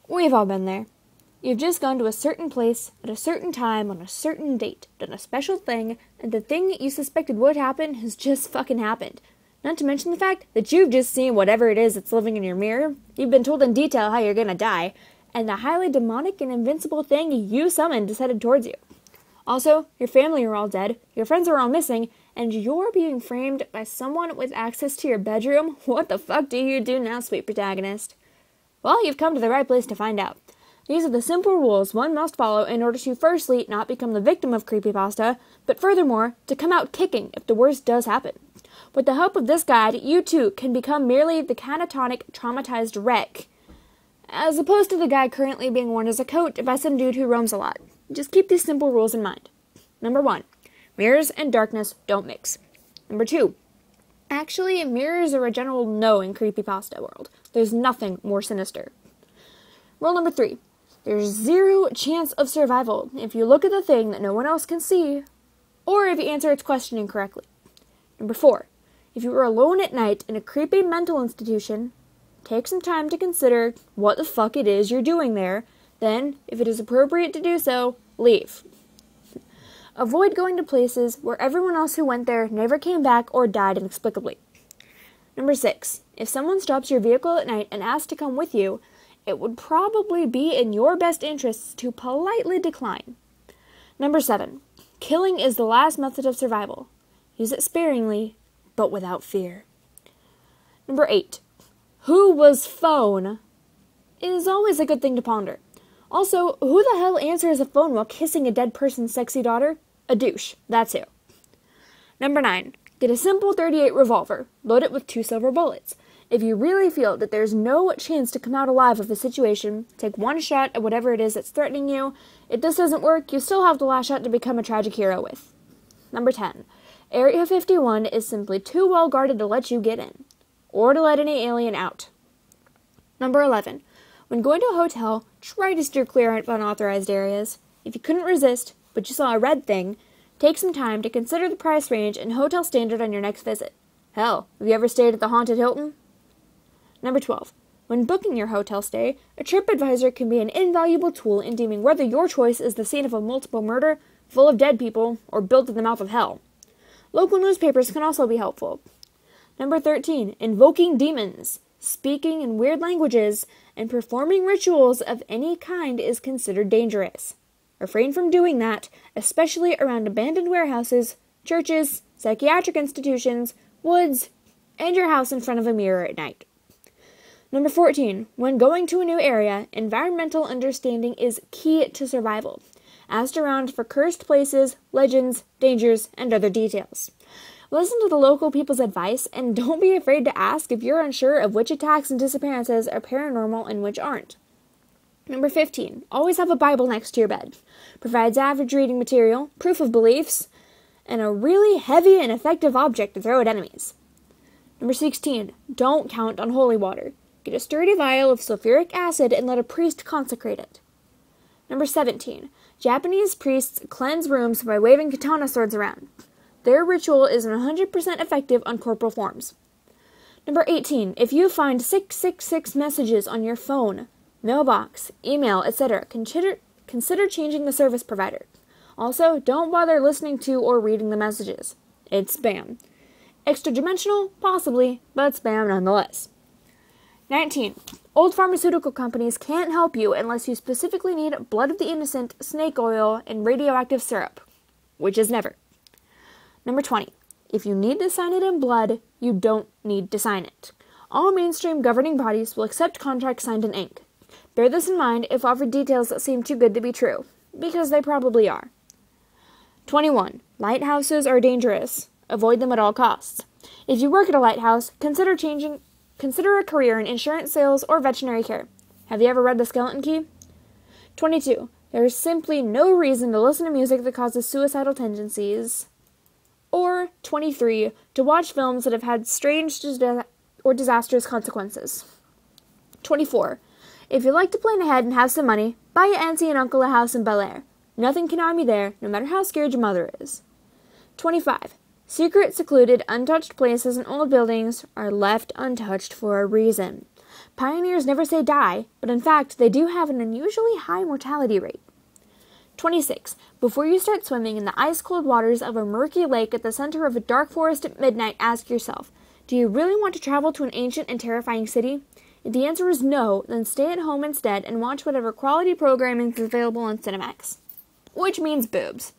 We've all been there. You've just gone to a certain place, at a certain time, on a certain date, done a special thing, and the thing you suspected would happen has just fucking happened. Not to mention the fact that you've just seen whatever it is that's living in your mirror, you've been told in detail how you're gonna die, and the highly demonic and invincible thing you summoned is headed towards you. Also, your family are all dead, your friends are all missing, and you're being framed by someone with access to your bedroom. What the fuck do you do now, sweet protagonist? Well, you've come to the right place to find out. These are the simple rules one must follow in order to firstly not become the victim of creepypasta, but furthermore, to come out kicking if the worst does happen. With the help of this guide, you too can become merely the catatonic, traumatized wreck, as opposed to the guy currently being worn as a coat by some dude who roams a lot. Just keep these simple rules in mind. Number 1. Mirrors and darkness don't mix. Number 2. Actually, mirrors are a general no in creepypasta world. There's nothing more sinister. Rule number 3. There's 0 chance of survival if you look at the thing that no one else can see, or if you answer its question incorrectly. Number 4. If you are alone at night in a creepy mental institution, take some time to consider what the fuck it is you're doing there. Then, if it is appropriate to do so, leave. Avoid going to places where everyone else who went there never came back or died inexplicably. Number 6. If someone stops your vehicle at night and asks to come with you, it would probably be in your best interests to politely decline. Number 7. Killing is the last method of survival. Use it sparingly, but without fear. Number 8. Who was phone is always a good thing to ponder. Also, who the hell answers a phone while kissing a dead person's sexy daughter? A douche. That's who. Number 9. Get a simple .38 revolver. Load it with 2 silver bullets. If you really feel that there's no chance to come out alive of the situation, take 1 shot at whatever it is that's threatening you. If this doesn't work, you still have the last shot to become a tragic hero with. Number 10. Area 51 is simply too well guarded to let you get in, or to let any alien out. Number 11. When going to a hotel, try to steer clear of unauthorized areas. If you couldn't resist, but you saw a red thing, take some time to consider the price range and hotel standard on your next visit. Hell, have you ever stayed at the Haunted Hilton? Number 12. When booking your hotel stay, a TripAdvisor can be an invaluable tool in deeming whether your choice is the scene of a multiple murder, full of dead people, or built in the mouth of hell. Local newspapers can also be helpful. Number 13. Invoking demons. Speaking in weird languages and performing rituals of any kind is considered dangerous. Refrain from doing that, especially around abandoned warehouses, churches, psychiatric institutions, woods, and your house in front of a mirror at night. Number 14. When going to a new area, environmental understanding is key to survival. Ask around for cursed places, legends, dangers, and other details. Listen to the local people's advice, and don't be afraid to ask if you're unsure of which attacks and disappearances are paranormal and which aren't. Number 15. Always have a Bible next to your bed. Provides average reading material, proof of beliefs, and a really heavy and effective object to throw at enemies. Number 16. Don't count on holy water. Get a sturdy vial of sulfuric acid and let a priest consecrate it. Number 17. Japanese priests cleanse rooms by waving katana swords around. Their ritual is 100% effective on corporal forms. Number 18. If you find 666 messages on your phone, mailbox, email, etc., consider changing the service provider. Also, don't bother listening to or reading the messages. It's spam. Extra-dimensional? Possibly, but spam nonetheless. 19. Old pharmaceutical companies can't help you unless you specifically need blood of the innocent, snake oil, and radioactive syrup, which is never. Number 20. If you need to sign it in blood, you don't need to sign it. All mainstream governing bodies will accept contracts signed in ink. Bear this in mind if offered details that seem too good to be true, because they probably are. 21. Lighthouses are dangerous. Avoid them at all costs. If you work at a lighthouse, consider a career in insurance sales or veterinary care. Have you ever read The Skeleton Key? 22. There is simply no reason to listen to music that causes suicidal tendencies. Or 23. To watch films that have had strange or disastrous consequences. 24. If you like to plan ahead and have some money, buy your auntie and uncle a house in Bel Air. Nothing can harm you there, no matter how scared your mother is. 25. Secret, secluded, untouched places and old buildings are left untouched for a reason. Pioneers never say die, but in fact, they do have an unusually high mortality rate. 26. Before you start swimming in the ice-cold waters of a murky lake at the center of a dark forest at midnight, ask yourself, do you really want to travel to an ancient and terrifying city? If the answer is no, then stay at home instead and watch whatever quality programming is available on Cinemax. Which means boobs.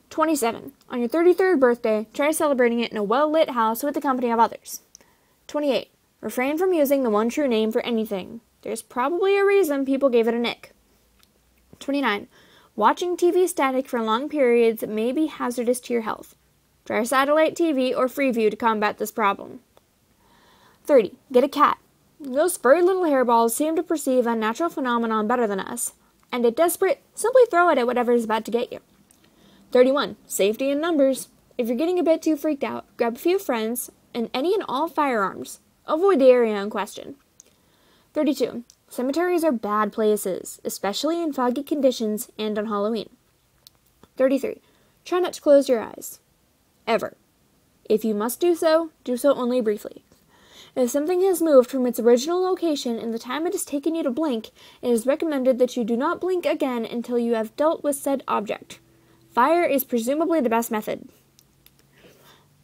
27. On your 33rd birthday, try celebrating it in a well-lit house with the company of others. 28. Refrain from using the one true name for anything. There's probably a reason people gave it a nick. 29. Watching TV static for long periods may be hazardous to your health. Try satellite TV or Freeview to combat this problem. 30. Get a cat. Those furry little hairballs seem to perceive unnatural phenomenon better than us, and if desperate, simply throw it at whatever is about to get you. 31. Safety in numbers. If you're getting a bit too freaked out, grab a few friends and any and all firearms. Avoid the area in question. 32. Cemeteries are bad places, especially in foggy conditions and on Halloween. 33. Try not to close your eyes. Ever. If you must do so only briefly. If something has moved from its original location in the time it has taken you to blink, it is recommended that you do not blink again until you have dealt with said object. Fire is presumably the best method.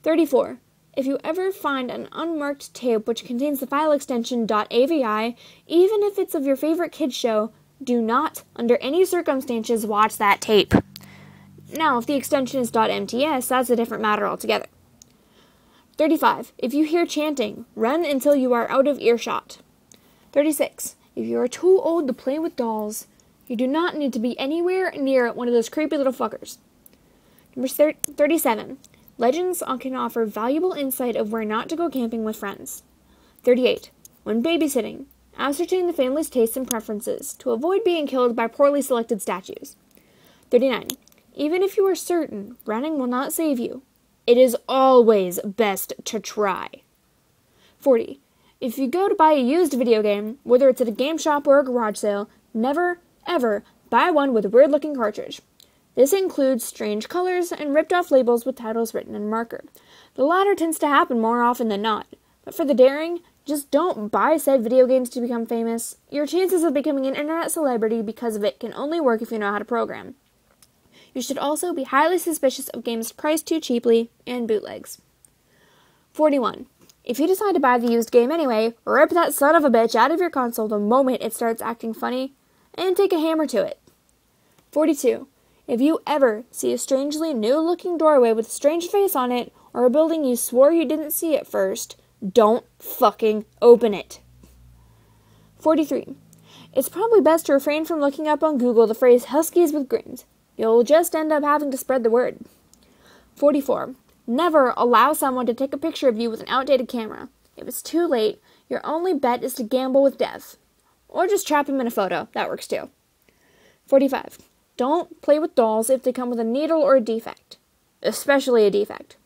34. If you ever find an unmarked tape which contains the file extension .avi, even if it's of your favorite kids show, do not, under any circumstances, watch that tape. Now, if the extension is .mts, that's a different matter altogether. 35. If you hear chanting, run until you are out of earshot. 36. If you are too old to play with dolls, you do not need to be anywhere near one of those creepy little fuckers. Number 37. Legends can offer valuable insight of where not to go camping with friends. 38. When babysitting, ascertain the family's tastes and preferences to avoid being killed by poorly selected statues. 39. Even if you are certain running will not save you, it is always best to try. 40. If you go to buy a used video game, whether it's at a game shop or a garage sale, never, ever buy one with a weird-looking cartridge. This includes strange colors and ripped-off labels with titles written in marker. The latter tends to happen more often than not, but for the daring, just don't buy said video games to become famous. Your chances of becoming an internet celebrity because of it can only work if you know how to program. You should also be highly suspicious of games priced too cheaply and bootlegs. 41. If you decide to buy the used game anyway, rip that son of a bitch out of your console the moment it starts acting funny, and take a hammer to it. 42. If you ever see a strangely new-looking doorway with a strange face on it, or a building you swore you didn't see at first, don't fucking open it. 43. It's probably best to refrain from looking up on Google the phrase Huskies with grins. You'll just end up having to spread the word. 44. Never allow someone to take a picture of you with an outdated camera. If it's too late, your only bet is to gamble with death. Or just trap him in a photo. That works too. 45. Don't play with dolls if they come with a needle or a defect. Especially a defect.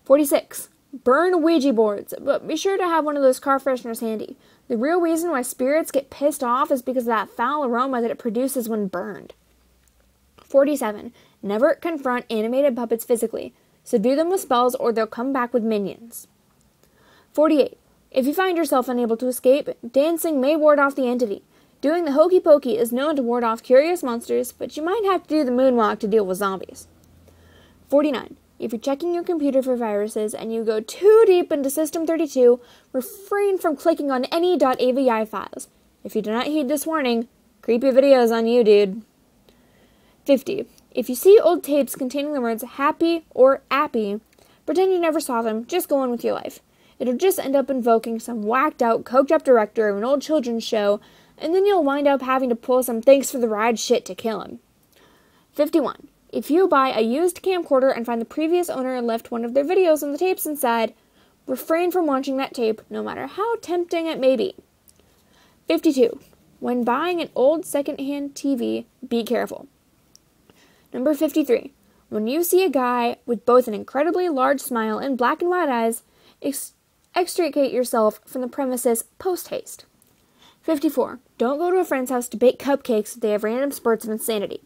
46. Burn Ouija boards, but be sure to have one of those car fresheners handy. The real reason why spirits get pissed off is because of that foul aroma that it produces when burned. 47. Never confront animated puppets physically. Subdue them with spells or they'll come back with minions. 48. If you find yourself unable to escape, dancing may ward off the entity. Doing the hokey pokey is known to ward off curious monsters, but you might have to do the moonwalk to deal with zombies. 49. If you're checking your computer for viruses and you go too deep into System 32, refrain from clicking on any .avi files. If you do not heed this warning, creepy videos on you, dude. 50. If you see old tapes containing the words happy or appy, pretend you never saw them, just go on with your life. It'll just end up invoking some whacked-out, coked-up director of an old children's show, and then you'll wind up having to pull some thanks for the ride shit to kill him. 51. If you buy a used camcorder and find the previous owner left one of their videos on the tapes inside, refrain from watching that tape, no matter how tempting it may be. 52. When buying an old second-hand TV, be careful. Number 53. When you see a guy with both an incredibly large smile and black and white eyes, extricate yourself from the premises post-haste. 54. Don't go to a friend's house to bake cupcakes if they have random spurts of insanity.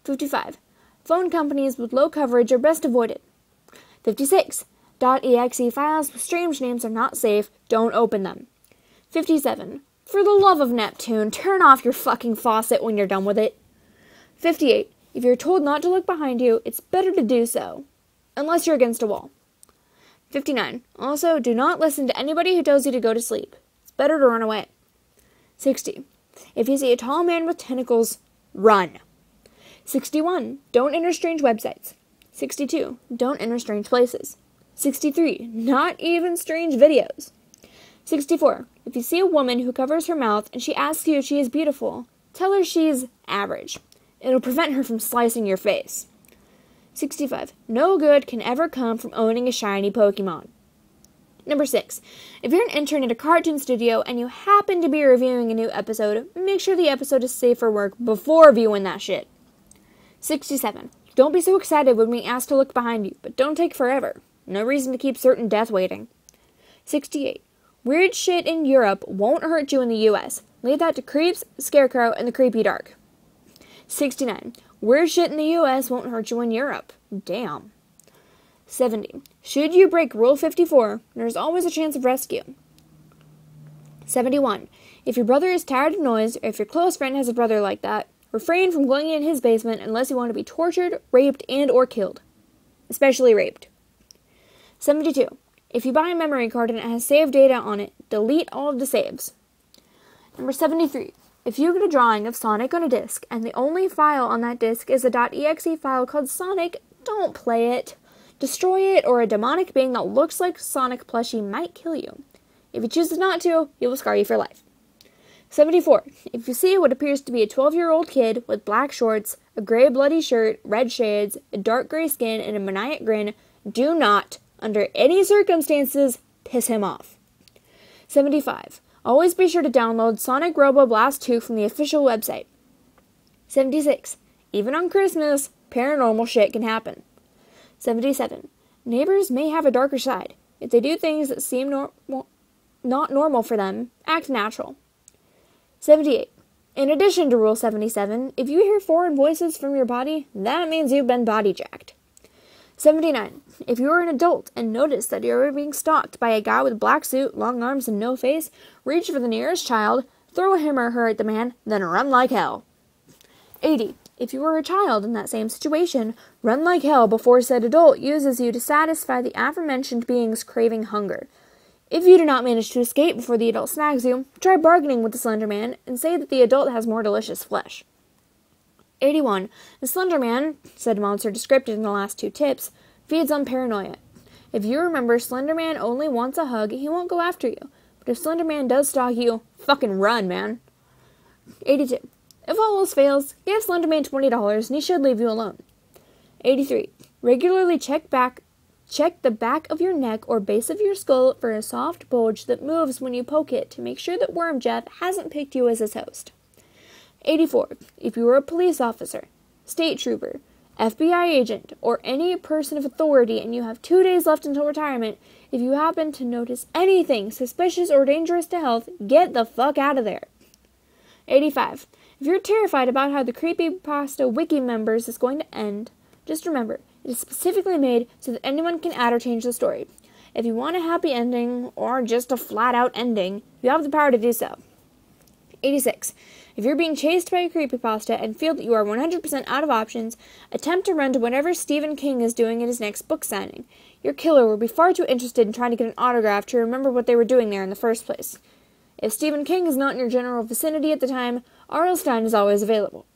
55. Phone companies with low coverage are best avoided. 56. .exe files with strange names are not safe. Don't open them. 57. For the love of Neptune, turn off your fucking faucet when you're done with it. 58. If you're told not to look behind you, it's better to do so. Unless you're against a wall. 59. Also, do not listen to anybody who tells you to go to sleep. It's better to run away. 60. If you see a tall man with tentacles, run. 61. Don't enter strange websites. 62. Don't enter strange places. 63. Not even strange videos. 64. If you see a woman who covers her mouth and she asks you if she is beautiful, tell her she's average. It'll prevent her from slicing your face. 65. No good can ever come from owning a shiny Pokemon. Number 6. If you're an intern at a cartoon studio and you happen to be reviewing a new episode, make sure the episode is safe for work before viewing that shit. 67. Don't be so excited when being asked to look behind you, but don't take forever. No reason to keep certain death waiting. 68. Weird shit in Europe won't hurt you in the US. Leave that to creeps, scarecrow, and the creepy dark. 69. Weird shit in the US won't hurt you in Europe. Damn. 70. Should you break Rule 54, there's always a chance of rescue. 71. If your brother is tired of noise, or if your close friend has a brother like that, refrain from going in his basement unless you want to be tortured, raped, and or killed. Especially raped. 72. If you buy a memory card and it has saved data on it, delete all of the saves. Number 73. If you get a drawing of Sonic on a disc, and the only file on that disc is a .exe file called Sonic, don't play it. Destroy it, or a demonic being that looks like Sonic plushie might kill you. If he chooses not to, it will scar you for life. 74. If you see what appears to be a 12-year-old kid with black shorts, a gray bloody shirt, red shades, a dark gray skin, and a maniac grin, do not, under any circumstances, piss him off. 75. Always be sure to download Sonic Robo Blast 2 from the official website. 76. Even on Christmas, paranormal shit can happen. 77. Neighbors may have a darker side. If they do things that seem not normal for them, act natural. 78. In addition to Rule 77, if you hear foreign voices from your body, that means you've been body jacked. 79. If you are an adult and notice that you are being stalked by a guy with a black suit, long arms, and no face, reach for the nearest child, throw him or her at the man, then run like hell. 80. If you are a child in that same situation, run like hell before said adult uses you to satisfy the aforementioned being's craving hunger. If you do not manage to escape before the adult snags you, try bargaining with the Slender Man and say that the adult has more delicious flesh. 81. The Slender Man, said monster described in the last 2 tips, feeds on paranoia. If you remember Slender Man only wants a hug, he won't go after you. But if Slender Man does stalk you, fucking run, man. 82. If all else fails, give Slender Man $20 and he should leave you alone. 83. Regularly check the back of your neck or base of your skull for a soft bulge that moves when you poke it to make sure that Worm Jeff hasn't picked you as his host. 84. If you are a police officer, state trooper, FBI agent, or any person of authority and you have 2 days left until retirement, if you happen to notice anything suspicious or dangerous to health, get the fuck out of there. 85. If you're terrified about how the Creepypasta wiki members is going to end, just remember, it is specifically made so that anyone can add or change the story. If you want a happy ending, or just a flat-out ending, you have the power to do so. 86. If you're being chased by a creepypasta and feel that you are 100% out of options, attempt to run to whatever Stephen King is doing at his next book signing. Your killer will be far too interested in trying to get an autograph to remember what they were doing there in the first place. If Stephen King is not in your general vicinity at the time, R.L. Stine is always available.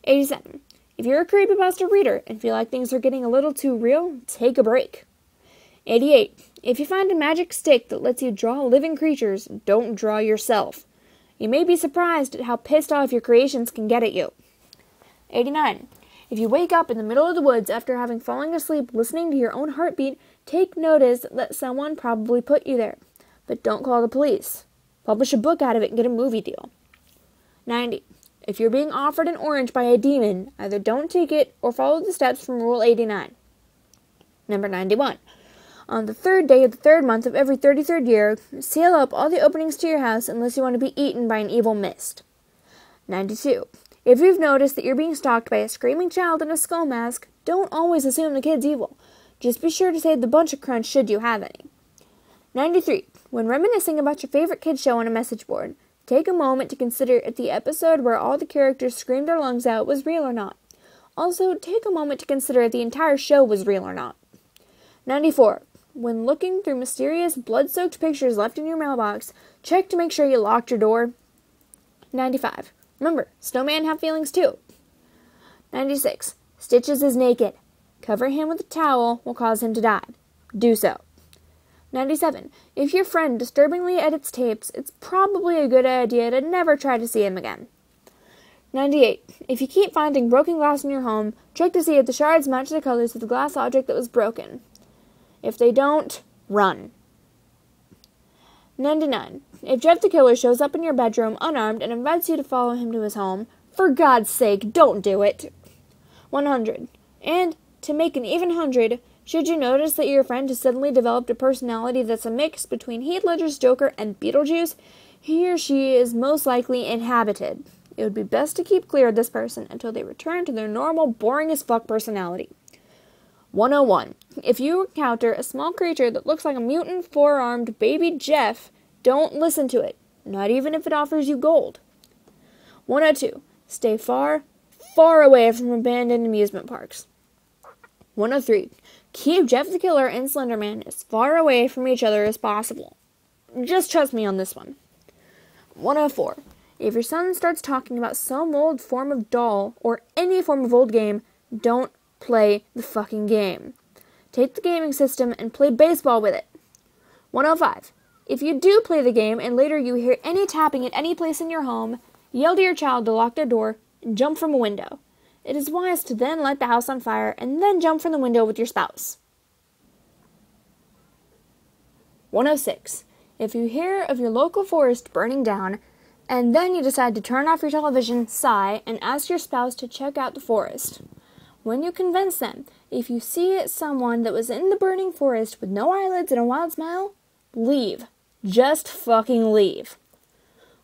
87. If you're a creepypasta reader and feel like things are getting a little too real, take a break. 88. If you find a magic stick that lets you draw living creatures, don't draw yourself. You may be surprised at how pissed off your creations can get at you. 89. If you wake up in the middle of the woods after having fallen asleep listening to your own heartbeat, take notice that someone probably put you there. But don't call the police. Publish a book out of it and get a movie deal. 90. If you're being offered an orange by a demon, either don't take it or follow the steps from Rule 89. Number 91. On the 3rd day of the 3rd month of every 33rd year, seal up all the openings to your house unless you want to be eaten by an evil mist. 92. If you've noticed that you're being stalked by a screaming child in a skull mask, don't always assume the kid's evil. Just be sure to save the bunch of crunch should you have any. 93. When reminiscing about your favorite kids show on a message board, take a moment to consider if the episode where all the characters screamed their lungs out was real or not. Also, take a moment to consider if the entire show was real or not. 94. When looking through mysterious blood-soaked pictures left in your mailbox, check to make sure you locked your door. 95. Remember, snowmen have feelings too. 96. Stitches is naked. Covering him with a towel will cause him to die. Do so. 97. If your friend disturbingly edits tapes, it's probably a good idea to never try to see him again. 98. If you keep finding broken glass in your home, check to see if the shards match the colors of the glass object that was broken. If they don't, run. 99. If Jeff the Killer shows up in your bedroom unarmed and invites you to follow him to his home, for God's sake, don't do it. 100. And, to make an even 100, should you notice that your friend has suddenly developed a personality that's a mix between Heath Ledger's Joker and Beetlejuice, he or she is most likely inhabited. It would be best to keep clear of this person until they return to their normal, boring-as-fuck personality. 101. If you encounter a small creature that looks like a mutant four-armed baby Jeff, don't listen to it, not even if it offers you gold. 102. Stay far, far away from abandoned amusement parks. 103. Keep Jeff the Killer and Slender Man as far away from each other as possible. Just trust me on this one. 104. If your son starts talking about some old form of doll or any form of old game, don't play the fucking game. Take the gaming system and play baseball with it. 105. If you do play the game and later you hear any tapping at any place in your home, yell to your child to lock their door and jump from a window. It is wise to then light the house on fire and then jump from the window with your spouse. 106. If you hear of your local forest burning down, and then you decide to turn off your television, sigh, and ask your spouse to check out the forest. When you convince them, if you see someone that was in the burning forest with no eyelids and a wild smile, leave. Just fucking leave.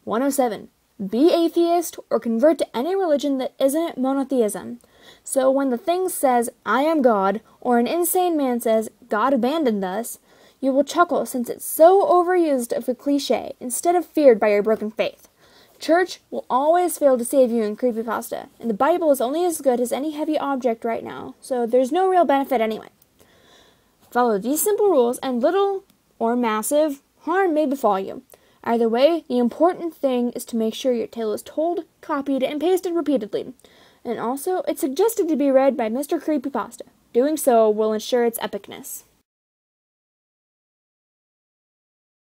107. Be atheist or convert to any religion that isn't monotheism. So when the thing says, I am God, or an insane man says, God abandoned us, you will chuckle since it's so overused of a cliche instead of feared by your broken faith. Church will always fail to save you in Creepypasta, and the Bible is only as good as any heavy object right now, so there's no real benefit anyway. Follow these simple rules and little, or massive, harm may befall you. Either way, the important thing is to make sure your tale is told, copied, and pasted repeatedly. And also, it's suggested to be read by Mr. Creepypasta. Doing so will ensure its epicness.